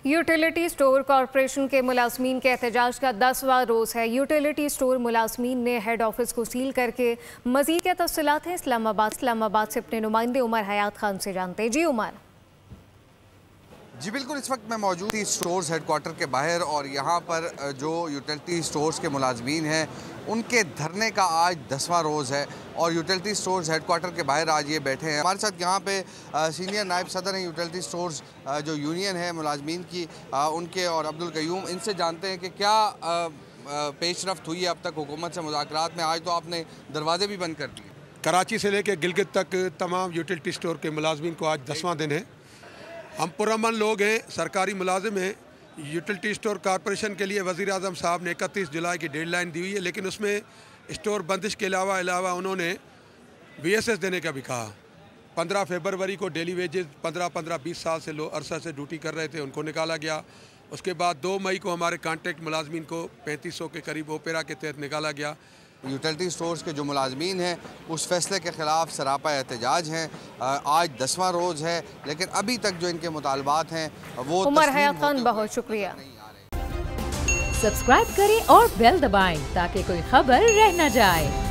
Utility store corporation के मुलाजमीन के एहतजाज का 10वां रोज़ है। यूटिलिटी स्टोर मुलाजमीन ने हेड ऑफिस को सील करके मज़ीद क्या तफसीलात हैं इस्लामाबाद से अपने नुमाइंदे उमर हयात खान से जानते हैं। जी उमर। जी बिल्कुल, इस वक्त मैं मौजूद थी स्टोर्स हेडक्वार्टर के बाहर और यहाँ पर जो यूटिलिटी स्टोर्स के मुलाजमीन हैं उनके धरने का आज 10वां रोज़ है और यूटिलिटी स्टोर्स हेडक्वार्टर के बाहर आज ये बैठे हैं। हमारे साथ यहाँ पे सीनियर नायब सदर हैं यूटिलिटी स्टोर्स जो यूनियन है मुलाजमीन की, उनके और अब्दुल कयूम, इनसे जानते हैं कि क्या पेशरफ्त हुई है अब तक हुकूमत से मुज़ाकरात में। आज तो आपने दरवाजे भी बंद कर दिए। कराची से लेकर गिलगित तक तमाम यूटिलिटी स्टोर के मुलाजमीन को आज 10वां दिन है। हम पुरअमन लोग हैं, सरकारी मुलाजिम हैं। यूटिलिटी स्टोर कॉरपोरेशन के लिए वज़ीर आज़म साहब ने 31 जुलाई की डेडलाइन दी हुई है, लेकिन उसमें स्टोर बंदिश के अलावा उन्होंने VSS देने का भी कहा। 15 फरवरी को डेली वेजेस 15-20 साल से अरसा से ड्यूटी कर रहे थे, उनको निकाला गया। उसके बाद 2 मई को हमारे कॉन्ट्रैक्ट मुलाजमीन को 3500 के करीब ओपेरा के तहत निकाला गया। यूटिलिटी स्टोर्स के जो मुलाजमीन हैं उस फैसले के ख़िलाफ़ सरापा एहतजाज हैं। आज 10वां रोज़ है, लेकिन अभी तक जो इनके मुतालबात हैं वो उमर हयात खान, बहुत शुक्रिया। सब्सक्राइब करें और बेल दबाएं ताकि कोई खबर रह न जाए।